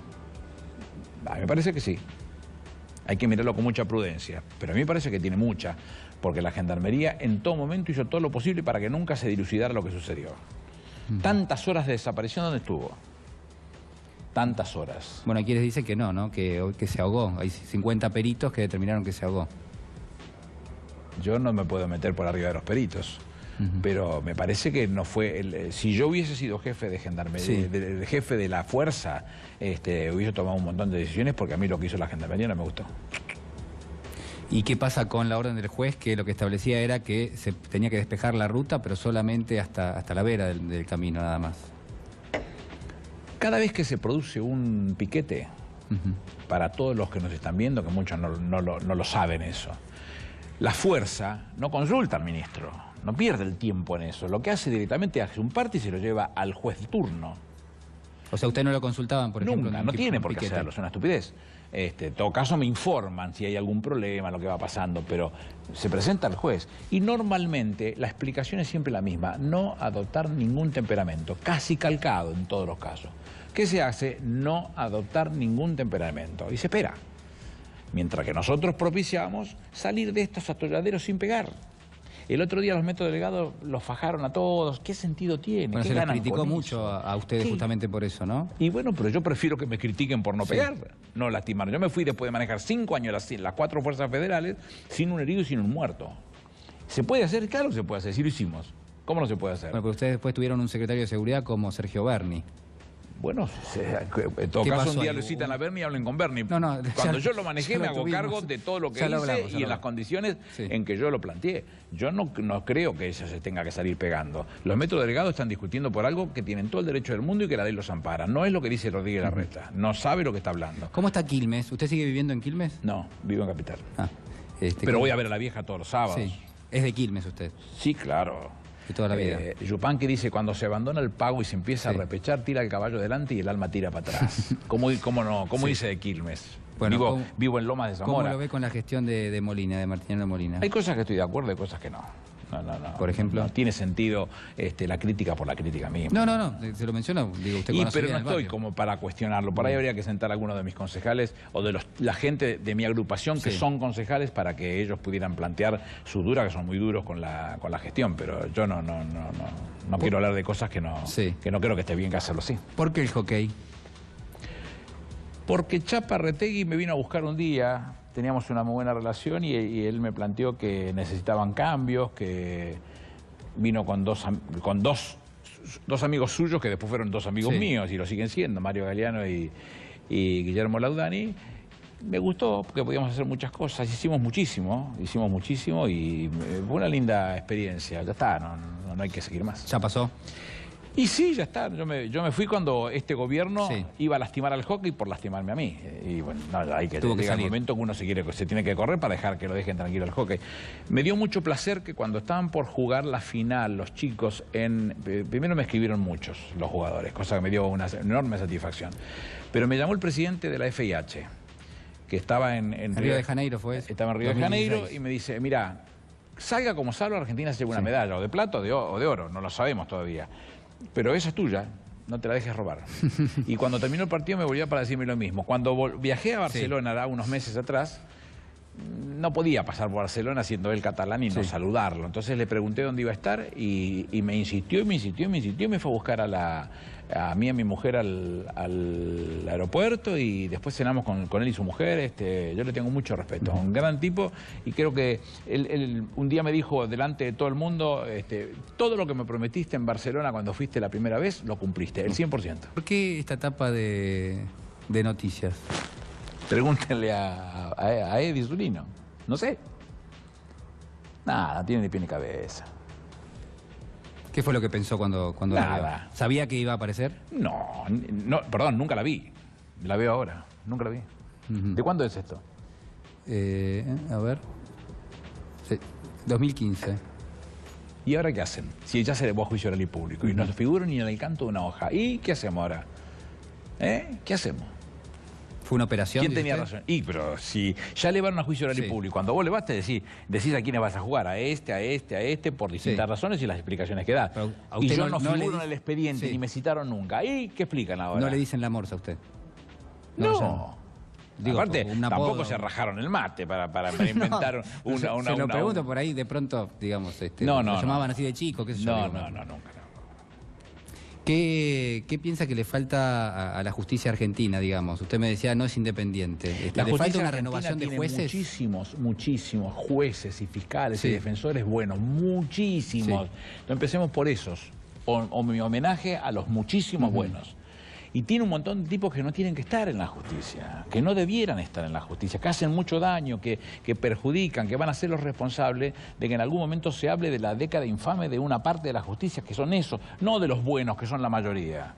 Me parece que sí. Hay que mirarlo con mucha prudencia, pero a mí me parece que tiene mucha, porque la Gendarmería en todo momento hizo todo lo posible para que nunca se dilucidara lo que sucedió. Tantas horas de desaparición, ¿dónde estuvo? Tantas horas. Bueno, aquí les dice que no, que se ahogó. Hay 50 peritos que determinaron que se ahogó. Yo no me puedo meter por arriba de los peritos, pero me parece que no fue... si yo hubiese sido jefe de Gendarmería, jefe de la fuerza, hubiese tomado un montón de decisiones, porque a mí lo que hizo la Gendarmería no me gustó. ¿Y qué pasa con la orden del juez, que lo que establecía era que se tenía que despejar la ruta, pero solamente hasta la vera del camino, nada más? Cada vez que se produce un piquete, para todos los que nos están viendo, que muchos no lo saben eso, la fuerza no consulta al ministro, no pierde el tiempo en eso. Lo que hace directamente hace un parte y se lo lleva al juez de turno. O sea, ¿usted no lo consultaban, por ejemplo? Nunca, no tiene por qué hacerlo, es una estupidez. En todo caso me informan si hay algún problema, lo que va pasando, pero se presenta al juez. Y normalmente la explicación es siempre la misma, no adoptar ningún temperamento, casi calcado en todos los casos. ¿Qué se hace? No adoptar ningún temperamento y se espera. Mientras que nosotros propiciamos salir de estos atolladeros sin pegar. El otro día los metrodelegados los fajaron a todos. ¿Qué sentido tiene? Bueno, ¿Qué se les ganan criticó con mucho eso? a ustedes justamente por eso, ¿no? Y bueno, pero yo prefiero que me critiquen por no pegar, no lastimar. Yo me fui después de manejar 5 años las 4 fuerzas federales sin un herido y sin un muerto. ¿Se puede hacer? Claro que se puede hacer, sí lo hicimos. ¿Cómo no se puede hacer? Bueno, pero ustedes después tuvieron un secretario de seguridad como Sergio Berni. Bueno, en todo caso un día lo citan a Berni y hablen con Berni. Cuando yo lo manejé me hago cargo de todo lo que hice y en las condiciones en que yo lo planteé. Yo no creo que eso se tenga que salir pegando. Los metrodelegados están discutiendo por algo que tienen todo el derecho del mundo y que la ley los ampara. No es lo que dice Rodríguez Larreta. No sabe lo que está hablando. ¿Cómo está Quilmes? ¿Usted sigue viviendo en Quilmes? No, vivo en Capital. Pero voy a ver a la vieja todos los sábados. Sí. ¿Es de Quilmes usted? Sí, claro. De toda la vida. Yupanqui dice, cuando se abandona el pago y se empieza a repechar, tira el caballo delante y el alma tira para atrás. ¿Cómo no? ¿Cómo dice de Quilmes? Bueno, vivo en Lomas de Zamora. ¿Cómo lo ve con la gestión de Molina, de Martiniano Molina? Hay cosas que estoy de acuerdo y cosas que no. Por ejemplo, no tiene sentido la crítica por la crítica misma. No, se lo mencionó, digo, usted conoce pero bien no el estoy barrio. como para cuestionarlo. Por ahí habría que sentar a algunos de mis concejales o de la gente de mi agrupación que son concejales para que ellos pudieran plantear sus dudas, que son muy duros con la gestión, pero yo no quiero hablar de cosas que no creo que esté bien que hacerlo así. ¿Por qué el hockey? Porque Chapa Retegui me vino a buscar un día, teníamos una muy buena relación y él me planteó que necesitaban cambios, que vino con dos amigos suyos que después fueron 2 amigos míos y lo siguen siendo, Mario Galeano y Guillermo Laudani. Me gustó porque podíamos hacer muchas cosas, hicimos muchísimo y fue una linda experiencia. Ya está, no hay que seguir más. ¿Ya pasó? Y sí, ya está. Yo me fui cuando este gobierno iba a lastimar al hockey por lastimarme a mí. Y bueno, hay que llegar el momento que uno se tiene que correr para dejar que lo dejen tranquilo al hockey. Me dio mucho placer que cuando estaban por jugar la final, los chicos primero me escribieron muchos los jugadores, cosa que me dio una enorme satisfacción. Pero me llamó el presidente de la FIH, que estaba en Río de Janeiro, fue eso. Estaba en Río 2016. De Janeiro y me dice, mira, salga como salga, Argentina se lleva una medalla, o de plata o de oro, no lo sabemos todavía. Pero esa es tuya, no te la dejes robar. Y cuando terminó el partido me volvió para decirme lo mismo. Cuando viajé a Barcelona unos meses atrás, no podía pasar por Barcelona siendo él catalán y no saludarlo. Entonces le pregunté dónde iba a estar y me insistió y me fue a buscar a mí y a mi mujer al aeropuerto y después cenamos con él y su mujer. Yo le tengo mucho respeto, un gran tipo, y creo que él un día me dijo delante de todo el mundo, todo lo que me prometiste en Barcelona cuando fuiste la primera vez, lo cumpliste, el 100%. ¿Por qué esta etapa de noticias? Pregúntenle a Eddie Zunino, no sé. Nada, no tiene ni pie ni cabeza. ¿Qué fue lo que pensó cuando la vio? ¿Sabía que iba a aparecer? No, perdón, nunca la vi. La veo ahora, nunca la vi. ¿De cuándo es esto? A ver. 2015. ¿Y ahora qué hacen? Si ya se le va a juicio oral y público y no se figura ni en el canto de una hoja. ¿Y qué hacemos ahora? ¿Qué hacemos? ¿Fue una operación? ¿Quién tenía razón? Pero si ya le van a juicio oral y público, cuando vos le vas te decís a quiénes vas a jugar, a este, por distintas razones y las explicaciones que da. Y yo no figuro en el expediente, ni me citaron nunca. ¿Y qué explican ahora? ¿No le dicen la morsa a usted? No. Digo, aparte, tampoco se rajaron el mate para inventar se lo pregunto por ahí, de pronto, digamos, lo llamaban así de chico, qué sé yo. No, nunca. ¿Qué piensa que le falta a la justicia argentina, digamos? Usted me decía, no es independiente. ¿Le falta una renovación de jueces? Muchísimos jueces y fiscales y defensores buenos, muchísimos. Entonces, empecemos por esos. O mi homenaje a los muchísimos buenos. Y tiene un montón de tipos que no tienen que estar en la justicia, que no debieran estar en la justicia, que hacen mucho daño, que perjudican, que van a ser los responsables de que en algún momento se hable de la década infame de una parte de la justicia, que son esos, no de los buenos, que son la mayoría.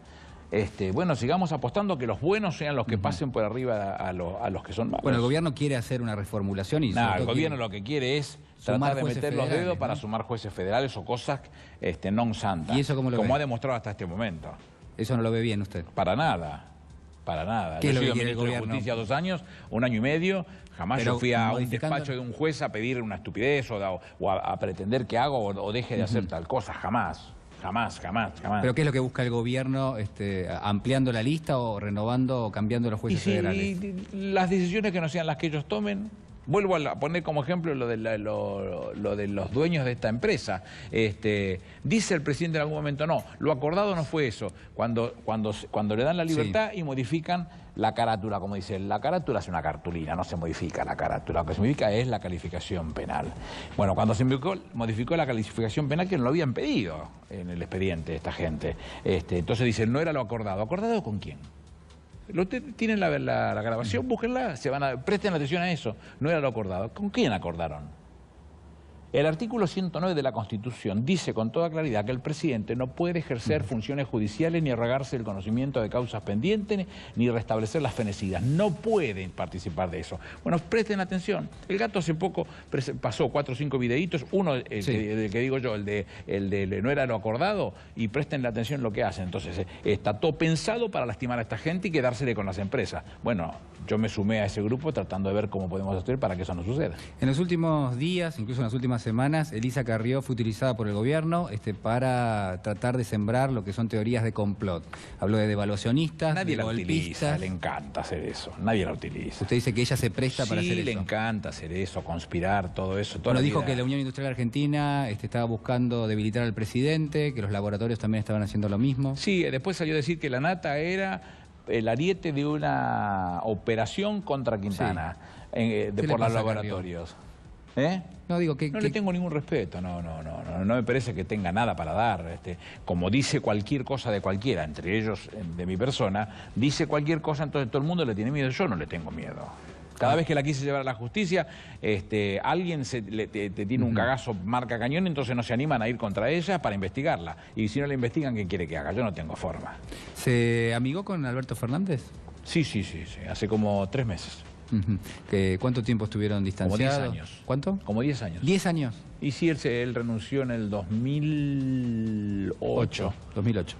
Bueno, sigamos apostando que los buenos sean los que pasen por arriba a los que son malos. Bueno, el gobierno quiere hacer una reformulación y... No, el gobierno lo que quiere es tratar de meter los dedos para sumar jueces federales o cosas non santas, ¿Y eso cómo lo ve? ha demostrado hasta este momento. ¿Eso no lo ve bien usted? Para nada. ¿Qué Yo es lo he que sido quiere el ministro de gobierno? Justicia 2 años, 1 año y medio, jamás Pero yo fui a un despacho de un juez a pedir una estupidez o a pretender que haga o deje de hacer tal cosa, jamás. ¿Pero qué es lo que busca el gobierno, ampliando la lista o renovando o cambiando los jueces federales? Las decisiones que no sean las que ellos tomen. Vuelvo a poner como ejemplo lo de los dueños de esta empresa. Dice el presidente en algún momento, no, lo acordado no fue eso. Cuando le dan la libertad y modifican la carátula, como dice, la carátula es una cartulina, no se modifica la carátula, lo que se modifica es la calificación penal. Bueno, cuando se modificó la calificación penal, que no lo habían pedido en el expediente esta gente, entonces dicen, no era lo acordado. ¿Acordado con quién? Tienen la grabación, búsquenla, presten atención a eso. No era lo acordado. ¿Con quién acordaron? El artículo 109 de la Constitución dice con toda claridad que el presidente no puede ejercer funciones judiciales ni arrogarse el conocimiento de causas pendientes ni restablecer las fenecidas. No pueden participar de eso. Bueno, presten atención. El gato hace poco pasó 4 o 5 videitos, uno el que digo yo, el de no era lo acordado, y presten la atención lo que hacen. Entonces, está todo pensado para lastimar a esta gente y quedársele con las empresas. Bueno, yo me sumé a ese grupo tratando de ver cómo podemos hacer para que eso no suceda. En los últimos días, incluso en las últimas semanas, Elisa Carrió fue utilizada por el gobierno para tratar de sembrar lo que son teorías de complot. Habló de devaluacionistas, Nadie de la golpistas. utiliza, le encanta hacer eso. Nadie la utiliza. Usted dice que ella se presta para hacer eso. Sí, le encanta hacer eso, conspirar, todo eso. Bueno, dijo que la Unión Industrial Argentina estaba buscando debilitar al presidente, que los laboratorios también estaban haciendo lo mismo. Sí, después salió a decir que la nata era el ariete de una operación contra Quintana por los laboratorios. No, digo que... No le tengo ningún respeto, no me parece que tenga nada para dar. Como dice cualquier cosa de cualquiera, entre ellos de mi persona, dice cualquier cosa, entonces todo el mundo le tiene miedo. Yo no le tengo miedo. Cada vez que la quise llevar a la justicia, alguien te tiene un cagazo marca cañón, entonces no se animan a ir contra ella para investigarla. Y si no la investigan, ¿qué quiere que haga? Yo no tengo forma. ¿Se amigó con Alberto Fernández? Sí, hace como 3 meses. ¿Cuánto tiempo estuvieron distanciados? Como 10 años. ¿Cuánto? Como 10 años. ¿10 años? Y sí, él renunció en el 2008. 2008.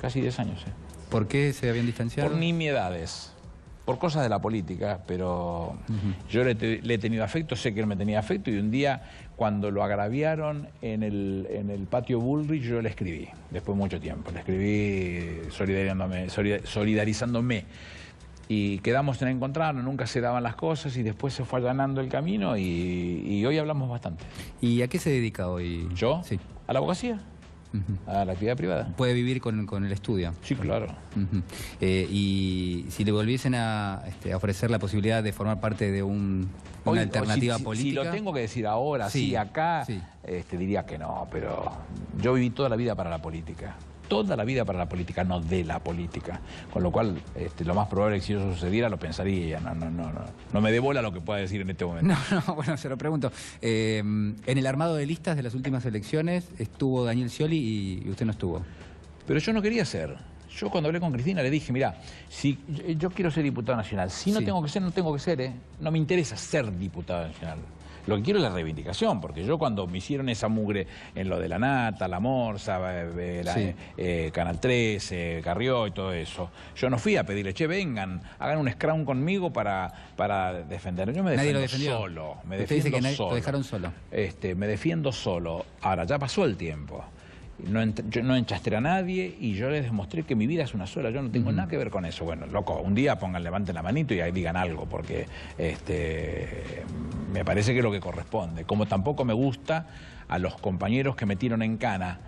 Casi 10 años, ¿Por qué se habían distanciado? Por nimiedades. Por cosas de la política, pero yo le he tenido afecto, sé que él me tenía afecto, y un día, cuando lo agraviaron en el patio Bullrich, yo le escribí, después de mucho tiempo, le escribí solidarizándome. Y quedamos en encontrarnos, nunca se daban las cosas y después se fue allanando el camino y hoy hablamos bastante. ¿Y a qué se dedica hoy? ¿Yo? Sí. A la abogacía, a la actividad privada. ¿Puede vivir con el estudio? Sí, claro. Y si le volviesen a ofrecer la posibilidad de formar parte de una alternativa política... Si lo tengo que decir ahora, sí, acá, sí. Diría que no, pero yo viví toda la vida para la política. Toda la vida para la política, no de la política. Con lo cual, lo más probable es que si eso sucediera, lo pensaría. No me dé bola lo que pueda decir en este momento. Bueno, se lo pregunto. En el armado de listas de las últimas elecciones estuvo Daniel Scioli y usted no estuvo. Pero yo no quería ser. Yo cuando hablé con Cristina le dije, mira, si yo quiero ser diputado nacional, si no tengo que ser, no tengo que ser, No me interesa ser diputado nacional. Lo que quiero es la reivindicación, porque yo cuando me hicieron esa mugre en lo de la Nata, la Morsa, Canal 13, Carrió y todo eso, yo no fui a pedirle, che, vengan, hagan un scrum conmigo para defender. Yo me defiendo solo. Me defiendo solo. Lo dejaron solo. Me defiendo solo. Ahora, ya pasó el tiempo. Yo no enchastré a nadie y yo les demostré que mi vida es una sola, yo no tengo nada que ver con eso. Bueno, loco, un día levanten la manito y ahí digan algo, porque me parece que es lo que corresponde. Como tampoco me gusta a los compañeros que metieron en cana.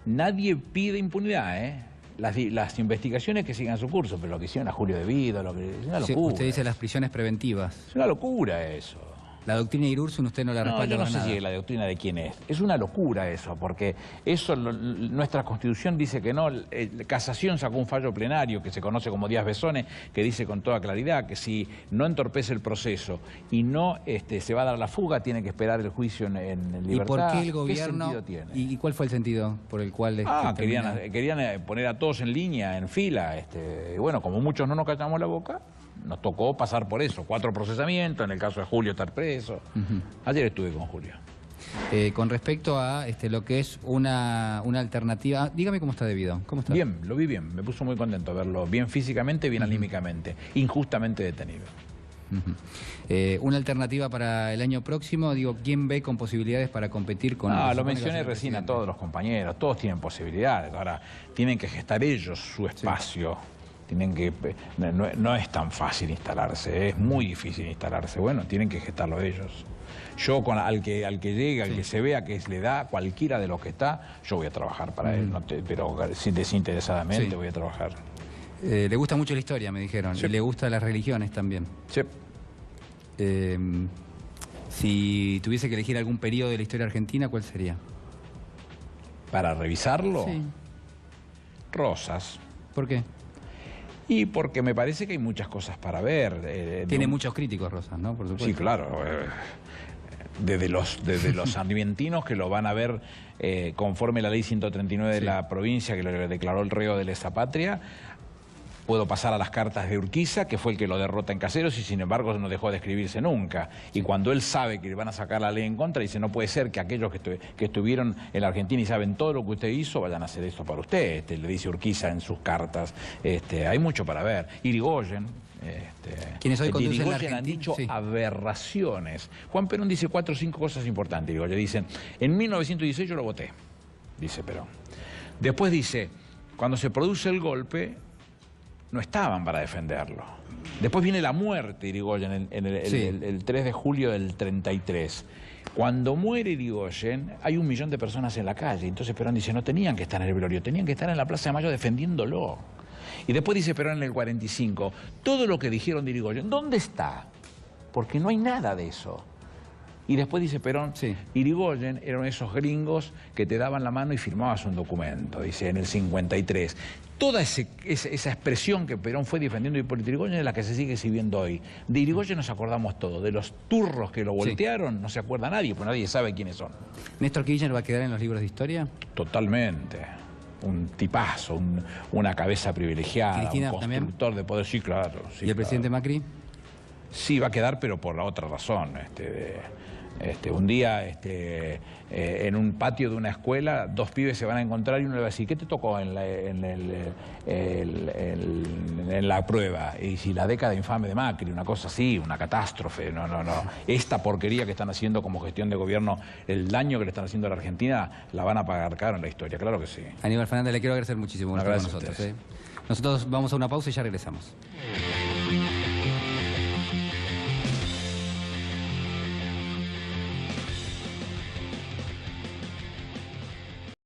Nadie pide impunidad, Las investigaciones que sigan su curso, pero lo que hicieron a Julio De Vido, es una locura. Sí, usted dice las prisiones preventivas. Es una locura eso. La doctrina Irursun usted no la respalda. No, yo no sé si la doctrina de quién es. Es una locura eso, porque eso nuestra Constitución dice que no. Casación sacó un fallo plenario que se conoce como Díaz Besone, que dice con toda claridad que si no entorpece el proceso y no se va a dar la fuga, tiene que esperar el juicio en libertad. ¿Y por qué el gobierno? ¿Qué sentido tiene? ¿Y cuál fue el sentido por el cual? Querían poner a todos en línea, en fila. Bueno, como muchos no nos callamos la boca, nos tocó pasar por eso, 4 procesamientos, en el caso de Julio estar preso. Ayer estuve con Julio. Con respecto a lo que es una alternativa, dígame cómo está De Vido. ¿Cómo está? Bien, lo vi bien, me puso muy contento verlo, bien físicamente, bien anímicamente, injustamente detenido. Una alternativa para el año próximo, digo, ¿quién ve con posibilidades para competir con... lo mencioné recién a todos los compañeros, todos tienen posibilidades, ahora tienen que gestar ellos su espacio. Sí. No es tan fácil instalarse, es muy difícil instalarse. Bueno, tienen que gestarlo ellos. Yo al que llegue, al que se vea que le da cualquiera de los que está, yo voy a trabajar para él, pero desinteresadamente voy a trabajar. Le gusta mucho la historia, me dijeron, y le gustan las religiones también. Sí. Si tuviese que elegir algún periodo de la historia argentina, ¿cuál sería? ¿Para revisarlo? Sí. Rosas. ¿Por qué? Y porque me parece que hay muchas cosas para ver. Tiene muchos críticos, Rosas, ¿no? Por supuesto. Sí, claro. Desde los sarmientinos que lo van a ver conforme la ley 139 de la provincia que lo declaró el reo de lesa patria. Puedo pasar a las cartas de Urquiza, que fue el que lo derrota en Caseros y sin embargo no dejó de escribirse nunca. Y cuando él sabe que le van a sacar la ley en contra, dice, no puede ser que aquellos que estuvieron en la Argentina y saben todo lo que usted hizo, vayan a hacer esto para usted. Le dice Urquiza en sus cartas. Hay mucho para ver. Irigoyen. Quienes hoy conducen la Irigoyen han dicho aberraciones. Juan Perón dice 4 o 5 cosas importantes. Irigoyen dicen, en 1916 yo lo voté, dice Perón. Después dice, cuando se produce el golpe, no estaban para defenderlo. Después viene la muerte de Irigoyen el 3 de julio del 33. Cuando muere Irigoyen, hay 1 millón de personas en la calle. Entonces Perón dice, no tenían que estar en el velorio, tenían que estar en la Plaza de Mayo defendiéndolo. Y después dice Perón en el 45, todo lo que dijeron de Irigoyen, ¿dónde está? Porque no hay nada de eso. Y después dice Perón, Irigoyen eran esos gringos que te daban la mano y firmabas un documento, dice, en el 53. Toda esa expresión que Perón fue defendiendo de Hipólito Yrigoyen es la que se sigue exhibiendo hoy. De Yrigoyen nos acordamos todos, de los turros que lo voltearon no se acuerda nadie, pues nadie sabe quiénes son. ¿Néstor Kirchner va a quedar en los libros de historia? Totalmente. Un tipazo, una cabeza privilegiada, un constructor también de poder, sí, claro. Sí, ¿Y el presidente Macri? Sí, va a quedar, pero por la otra razón. Un día, en un patio de una escuela, 2 pibes se van a encontrar y uno le va a decir, ¿qué te tocó en la prueba? Y si la década infame de Macri, una cosa así, una catástrofe, no. Esta porquería que están haciendo como gestión de gobierno, el daño que le están haciendo a la Argentina, la van a pagar caro en la historia, claro que sí. Aníbal Fernández, le quiero agradecer muchísimo por estar con nosotros. Nosotros vamos a una pausa y ya regresamos. Thank you.